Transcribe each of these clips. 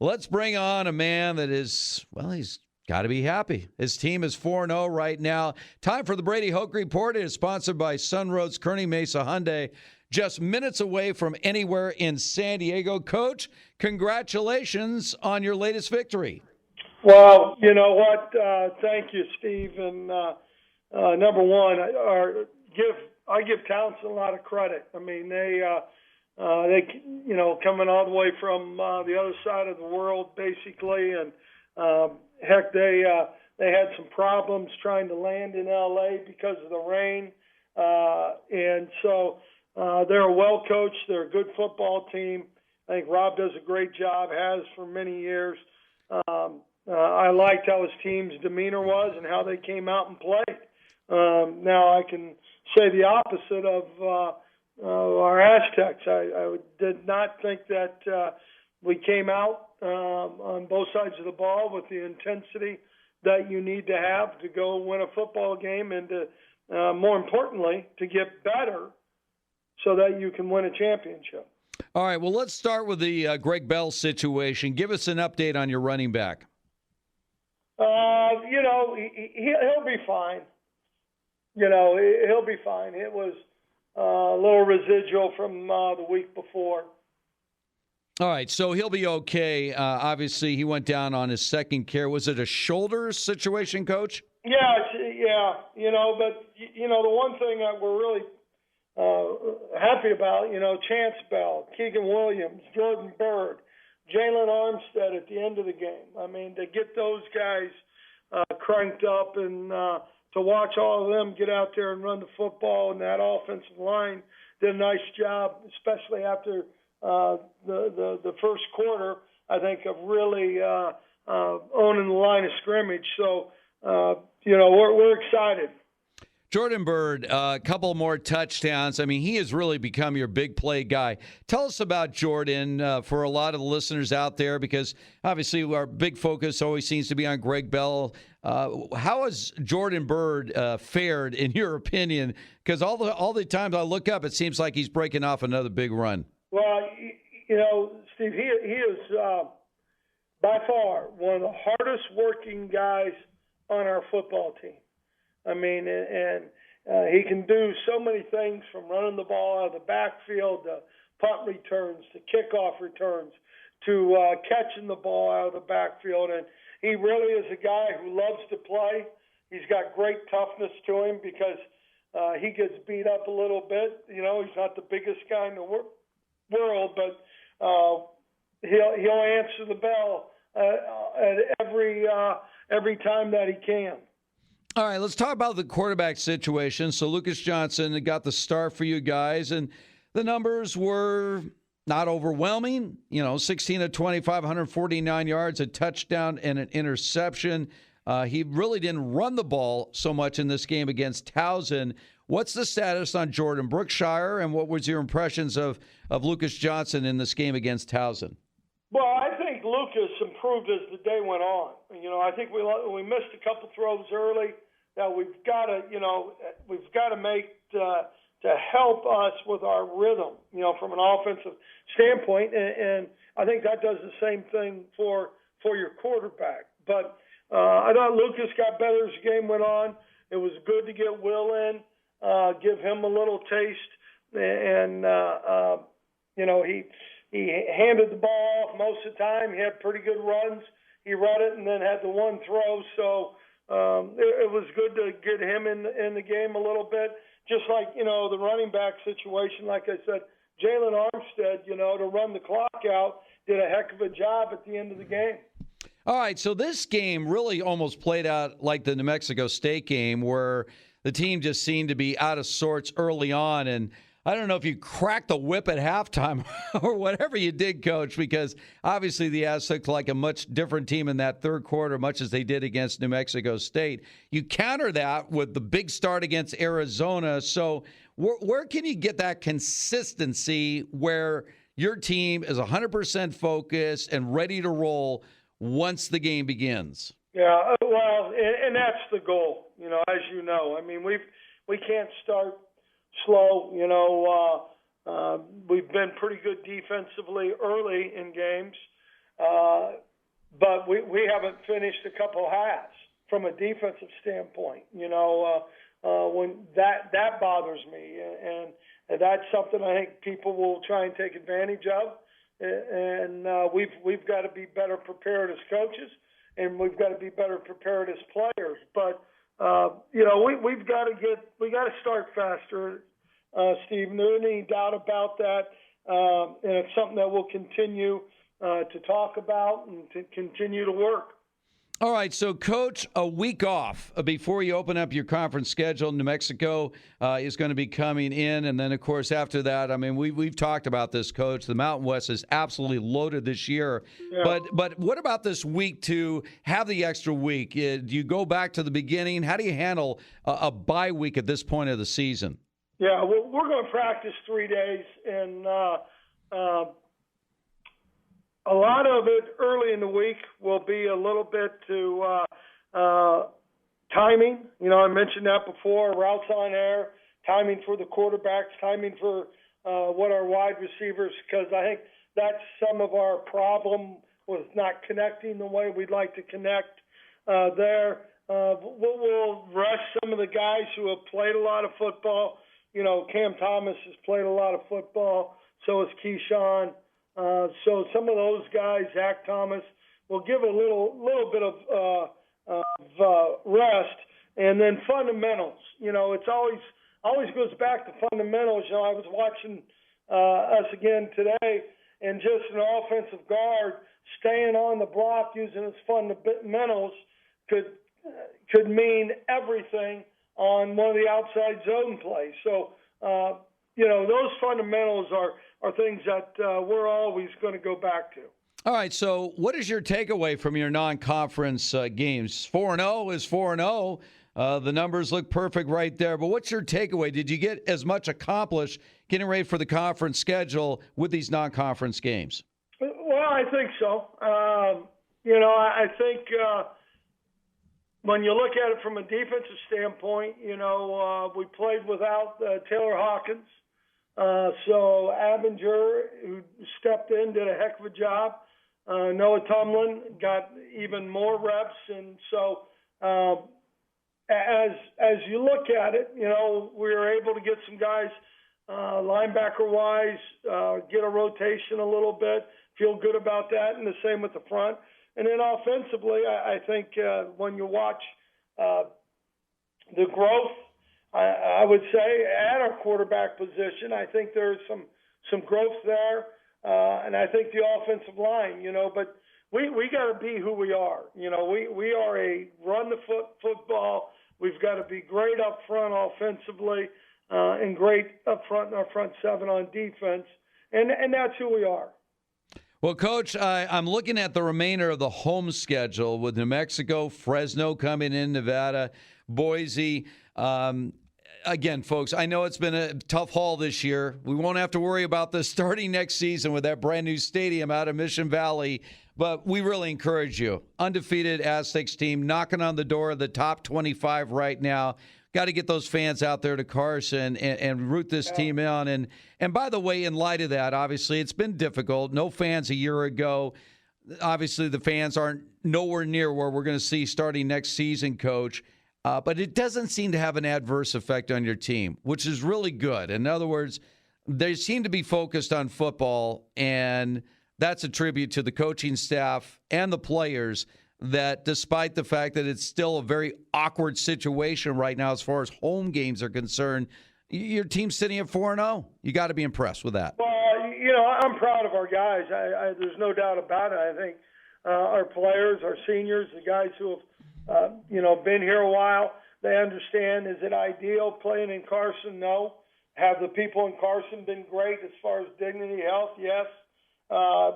Let's bring on a man that is, well, he's got to be happy. His team is 4-0 right now. Time for the Brady Hoke Report. It is sponsored by Sunroads Kearney Mesa Hyundai. Just minutes away from anywhere in San Diego. Coach, congratulations on your latest victory. Well, you know what? Thank you, Steve. And number one, I give Towson a lot of credit. I mean, they coming all the way from the other side of the world, basically, and heck, they had some problems trying to land in LA because of the rain, and so they're a well coached. They're a good football team. I think Rob does a great job, has for many years. I liked how his team's demeanor was and how they came out and played. Now I can say the opposite of our Aztecs. I did not think that we came out on both sides of the ball with the intensity that you need to have to go win a football game and to, more importantly, to get better so that you can win a championship. All right, well, let's start with the Greg Bell situation. Give us an update on your running back. He'll be fine. He'll be fine. It was a little residual from the week before. All right, so he'll be okay. Obviously, he went down on his second care. Was it a shoulder situation, Coach? Yeah. But the one thing that we're really happy about, Chance Bell, Keegan Williams, Jordan Bird, Jalen Armstead at the end of the game. I mean, to get those guys cranked up and to watch all of them get out there and run the football, and that offensive line did a nice job, especially after the first quarter, I think, of really owning the line of scrimmage. So, we're excited. Jordan Bird, a couple more touchdowns. I mean, he has really become your big play guy. Tell us about Jordan for a lot of the listeners out there, because obviously our big focus always seems to be on Greg Bell. How has Jordan Bird fared, in your opinion? Because all the times I look up, it seems like he's breaking off another big run. Well, Steve, he is by far one of the hardest working guys on our football team. I mean, and he can do so many things, from running the ball out of the backfield to punt returns to kickoff returns to catching the ball out of the backfield. And he really is a guy who loves to play. He's got great toughness to him because he gets beat up a little bit. He's not the biggest guy in the world, but he'll answer the bell at every time that he can. All right, let's talk about the quarterback situation. So Lucas Johnson got the start for you guys, and the numbers were not overwhelming. 16 of 25, 149 yards, a touchdown, and an interception. He really didn't run the ball so much in this game against Towson. What's the status on Jordan Brookshire, and what was your impressions of Lucas Johnson in this game against Towson? Well, I think Lucas improved as the day went on. I think we missed a couple throws early that we've got to make to help us with our rhythm, from an offensive standpoint. And I think that does the same thing for your quarterback. But I thought Lucas got better as the game went on. It was good to get Will in, give him a little taste, and he handed the ball off most of the time. He had pretty good runs. He run it and then had the one throw. So it was good to get him in the game a little bit. Just like, the running back situation, like I said, Jalen Armstead, to run the clock out, did a heck of a job at the end of the game. All right, so this game really almost played out like the New Mexico State game, where the team just seemed to be out of sorts early on, and I don't know if you cracked the whip at halftime or whatever you did, Coach, because obviously the Aztecs like a much different team in that third quarter, much as they did against New Mexico State. You counter that with the big start against Arizona. So where can you get that consistency where your team is 100% focused and ready to roll once the game begins? Yeah, well, and that's the goal, as you know. I mean, we can't start slow. We've been pretty good defensively early in games. but we haven't finished a couple halves from a defensive standpoint. When that bothers me, and that's something I think people will try and take advantage of. And we've got to be better prepared as coaches, and we've got to be better prepared as players. But we've got to start faster, Steve. There isn't any doubt about that, and it's something that we'll continue to talk about and to continue to work. All right, so, Coach, a week off before you open up your conference schedule. New Mexico is going to be coming in, and then, of course, after that, I mean, we've talked about this, Coach. The Mountain West is absolutely loaded this year. Yeah. But what about this week to have the extra week? Do you go back to the beginning? How do you handle a bye week at this point of the season? Yeah, well, we're going to practice 3 days, and a lot of it early in the week will be a little bit to timing. I mentioned that before, routes on air, timing for the quarterbacks, timing for what our wide receivers, because I think that's some of our problem with not connecting the way we'd like to connect there. We'll rest some of the guys who have played a lot of football. Cam Thomas has played a lot of football, so has Keyshawn. So some of those guys, Zach Thomas, will give a little bit of rest, and then fundamentals. It's always goes back to fundamentals. I was watching us again today, and just an offensive guard staying on the block using his fundamentals could mean everything on one of the outside zone plays. So those fundamentals are things that we're always going to go back to. All right, so what is your takeaway from your non-conference games? 4-0 is 4-0. The numbers look perfect right there. But what's your takeaway? Did you get as much accomplished getting ready for the conference schedule with these non-conference games? Well, I think so. I think when you look at it from a defensive standpoint, we played without Taylor Hawkins. So Abinger, who stepped in, did a heck of a job. Noah Tumlin got even more reps. And so as you look at it, we were able to get some guys linebacker-wise, get a rotation a little bit, feel good about that, and the same with the front. And then offensively, I think when you watch the growth, I would say at our quarterback position, I think there's some growth there, and I think the offensive line, but we got to be who we are. We are a run the football. We've got to be great up front offensively and great up front in our front seven on defense, and that's who we are. Well, Coach, I'm looking at the remainder of the home schedule with New Mexico, Fresno coming in, Nevada, Boise. Again, folks, I know it's been a tough haul this year. We won't have to worry about this starting next season with that brand new stadium out of Mission Valley, but we really encourage you. Undefeated Aztecs team knocking on the door of the top 25 right now. Got to get those fans out there to Carson and root this team on. And by the way, in light of that, obviously, it's been difficult. No fans a year ago. Obviously, the fans aren't nowhere near where we're going to see starting next season, Coach. But it doesn't seem to have an adverse effect on your team, which is really good. In other words, they seem to be focused on football, and that's a tribute to the coaching staff and the players that despite the fact that it's still a very awkward situation right now as far as home games are concerned, your team's sitting at 4-0. You got to be impressed with that. Well, I'm proud of our guys. There's no doubt about it. I think our players, our seniors, the guys who have been here a while, they understand. Is it ideal playing in Carson? No. Have the people in Carson been great as far as dignity, health? Yes.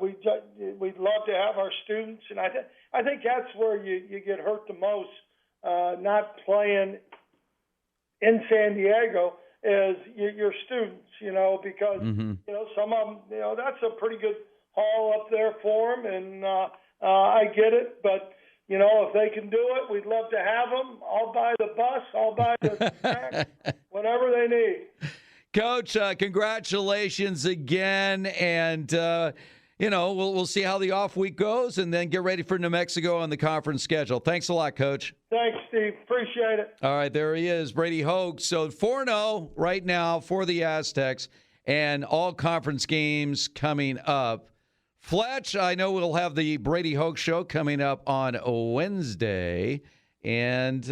We'd love to have our students, and I think that's where you get hurt the most, not playing in San Diego, is your students, because, some of them, that's a pretty good haul up there for them, and I get it, but, if they can do it, we'd love to have them. I'll buy the bus, I'll buy the snack, whatever they need. Coach, congratulations again. And, we'll see how the off week goes and then get ready for New Mexico on the conference schedule. Thanks a lot, Coach. Thanks, Steve. Appreciate it. All right, there he is, Brady Hoke. So 4-0 right now for the Aztecs and all conference games coming up. Fletch, I know we'll have the Brady Hoke show coming up on Wednesday. And,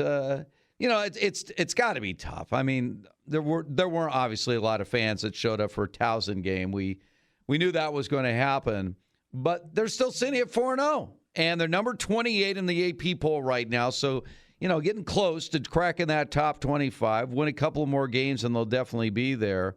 it's got to be tough. I mean, there weren't obviously a lot of fans that showed up for a Towson game. We knew that was going to happen, but they're still sitting at 4-0, and they're number 28 in the AP poll right now. So, getting close to cracking that top 25. Win a couple more games, and they'll definitely be there.